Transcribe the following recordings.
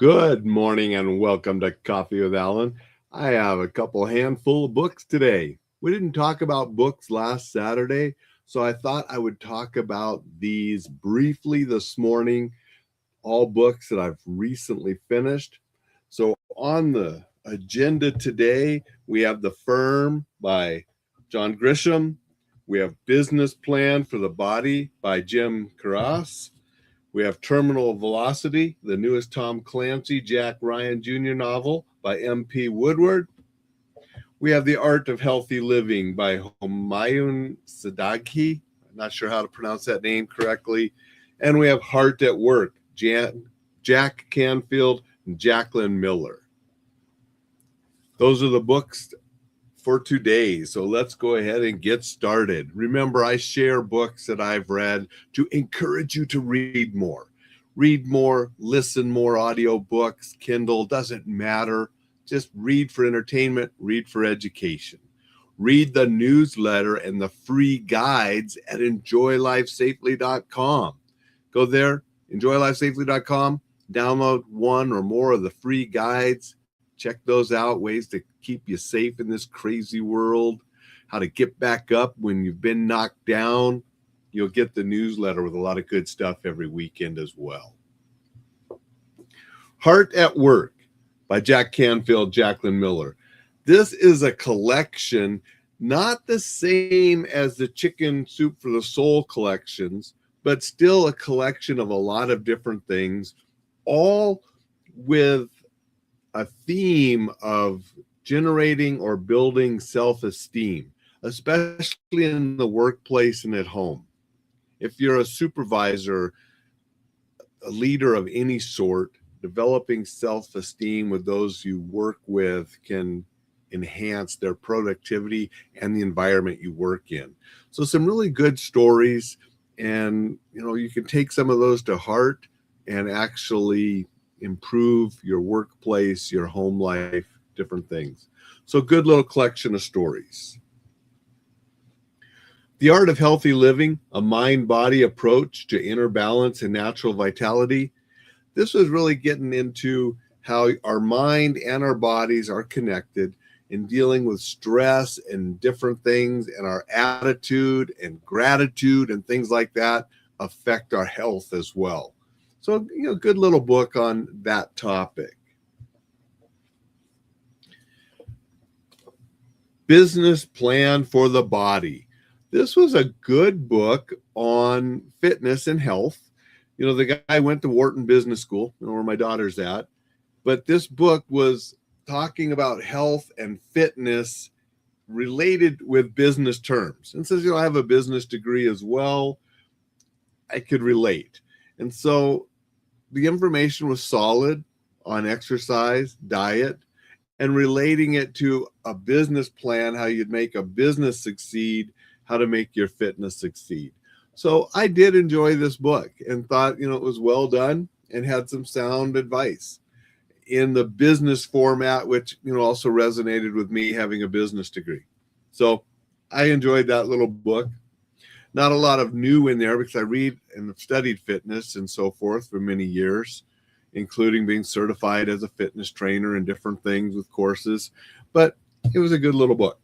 Good morning and welcome to Coffee with Alain. I have a couple handful of books today. We didn't talk about books last Saturday, so I thought I would talk about these briefly this morning, all books that I've recently finished. So on the agenda today, we have The Firm by John Grisham. We have Business Plan for the Body by Jim Carras. We have Terminal Velocity, the newest Tom Clancy, Jack Ryan Jr. novel by M.P. Woodward. We have The Art of Healthy Living by Humayun Sadeghi. I'm not sure how to pronounce that name correctly. And we have Heart at Work, Jack Canfield and Jacqueline Miller. Those are the books for today. So let's go ahead and get started. Remember, I share books that I've read to encourage you to read more. Read more, listen more, audio books, Kindle, doesn't matter. Just read for entertainment, read for education. Read the newsletter and the free guides at enjoylifesafely.com. Go there, enjoylifesafely.com, download one or more of the free guides. Check those out, ways to keep you safe in this crazy world, how to get back up when you've been knocked down. You'll get the newsletter with a lot of good stuff every weekend as well. Heart at Work by Jack Canfield, Jacqueline Miller. This is a collection, not the same as the Chicken Soup for the Soul collections, but still a collection of a lot of different things, all with a theme of generating or building self-esteem, especially in the workplace and at home. If you're a supervisor, a leader of any sort, developing self-esteem with those you work with can enhance their productivity and the environment you work in. So some really good stories, and you can take some of those to heart and actually improve your workplace, your home life, different things. So good little collection of stories. The Art of Healthy Living, a mind-body approach to inner balance and natural vitality. This was really getting into how our mind and our bodies are connected in dealing with stress and different things, and our attitude and gratitude and things like that affect our health as well. So, good little book on that topic. Business Plan for the Body. This was a good book on fitness and health. The guy went to Wharton Business School, where my daughter's at, but this book was talking about health and fitness related with business terms. And since I have a business degree as well, I could relate. And so the information was solid on exercise, diet, and relating it to a business plan, how you'd make a business succeed, how to make your fitness succeed. So I did enjoy this book and thought, it was well done and had some sound advice in the business format, which, also resonated with me having a business degree. So I enjoyed that little book. Not a lot of new in there because I read and have studied fitness and so forth for many years, including being certified as a fitness trainer and different things with courses. But it was a good little book.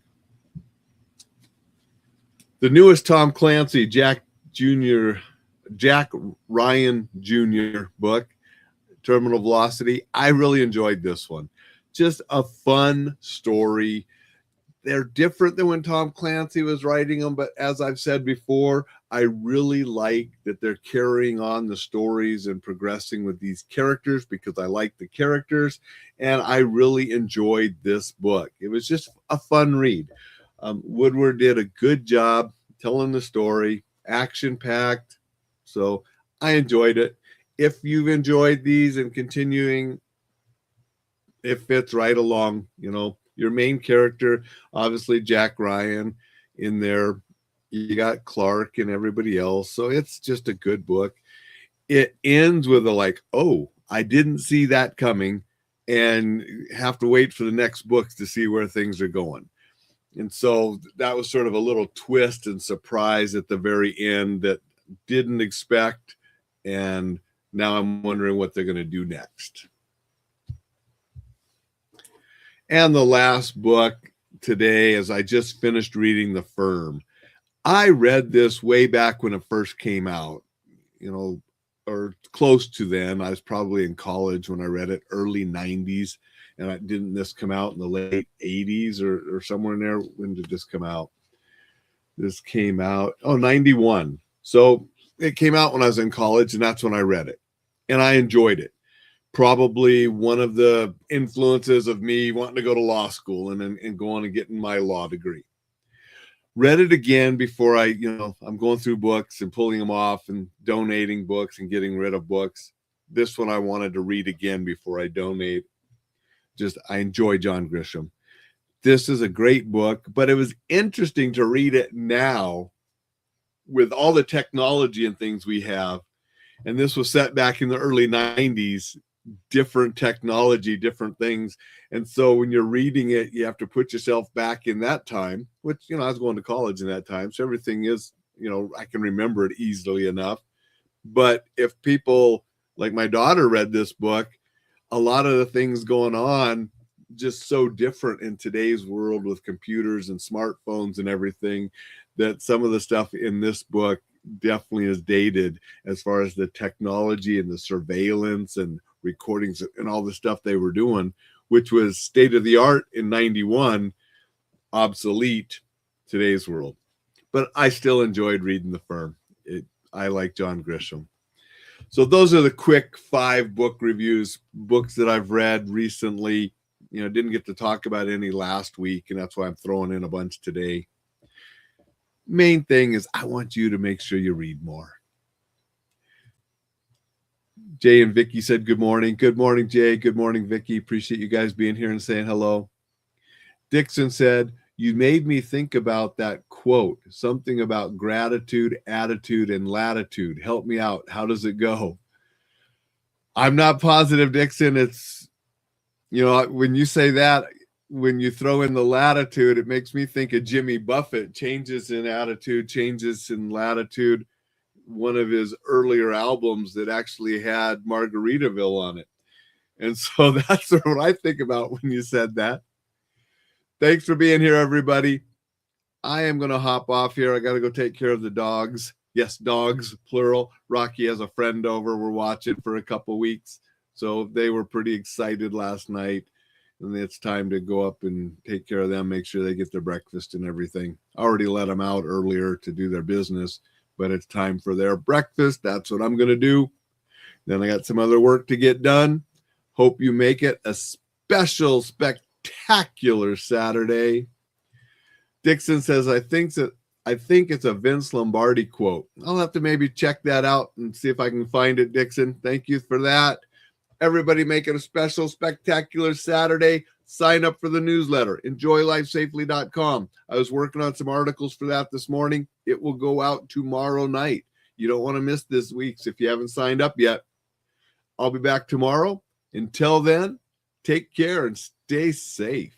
The newest Tom Clancy, Jack Ryan Jr. book, Terminal Velocity. I really enjoyed this one. Just a fun story. They're different than when Tom Clancy was writing them, but as I've said before, I really like that they're carrying on the stories and progressing with these characters because I like the characters, and I really enjoyed this book. It was just a fun read. Woodward did a good job telling the story, action-packed, so I enjoyed it. If you've enjoyed these and continuing, it fits right along, your main character, obviously Jack Ryan in there. You got Clark and everybody else. So it's just a good book. It ends with oh, I didn't see that coming, and have to wait for the next books to see where things are going. And so that was sort of a little twist and surprise at the very end that didn't expect. And now I'm wondering what they're going to do next. And the last book today is I just finished reading The Firm. I read this way back when it first came out, or close to then. I was probably in college when I read it, early 90s. And didn't this come out in the late 80s or somewhere in there? When did this come out? This came out, 91. So it came out when I was in college, and that's when I read it. And I enjoyed it. Probably one of the influences of me wanting to go to law school and go on and getting my law degree. Read it again before I'm going through books and pulling them off and donating books and getting rid of books. This one I wanted to read again before I donate. I enjoy John Grisham. This is a great book, but it was interesting to read it now with all the technology and things we have. And this was set back in the early 90s, different technology, different things. And so when you're reading it, you have to put yourself back in that time, which, I was going to college in that time. So everything is, I can remember it easily enough. But if people like my daughter read this book, a lot of the things going on just so different in today's world with computers and smartphones and everything, that some of the stuff in this book definitely is dated as far as the technology and the surveillance and recordings and all the stuff they were doing, which was state of the art in 91, obsolete today's world. But I still enjoyed reading The Firm. I like John Grisham. So those are the quick 5 book reviews, books that I've read recently. Didn't get to talk about any last week, and that's why I'm throwing in a bunch today. Main thing is I want you to make sure you read more. Jay and Vicky said good morning. Good morning, Jay. Good morning, Vicky. Appreciate you guys being here and saying hello. Dixon said, you made me think about that quote, something about gratitude, attitude, and latitude. Help me out. How does it go? I'm not positive, Dixon. It's, when you say that, when you throw in the latitude, it makes me think of Jimmy Buffett, changes in attitude, changes in latitude. One of his earlier albums that actually had Margaritaville on it. And so that's what I think about when you said that. Thanks for being here, everybody. I am going to hop off here. I got to go take care of the dogs. Yes, dogs, plural. Rocky has a friend over. We're watching for a couple weeks. So they were pretty excited last night. And it's time to go up and take care of them, make sure they get their breakfast and everything. I already let them out earlier to do their business, but it's time for their breakfast. That's what I'm going to do. Then I got some other work to get done. Hope you make it a special, spectacular Saturday. Dixon says, I think it's a Vince Lombardi quote. I'll have to maybe check that out and see if I can find it, Dixon. Thank you for that. Everybody make it a special, spectacular Saturday. Sign up for the newsletter, enjoylifesafely.com. I was working on some articles for that this morning. It will go out tomorrow night. You don't want to miss this week's if you haven't signed up yet. I'll be back tomorrow. Until then, take care and stay safe.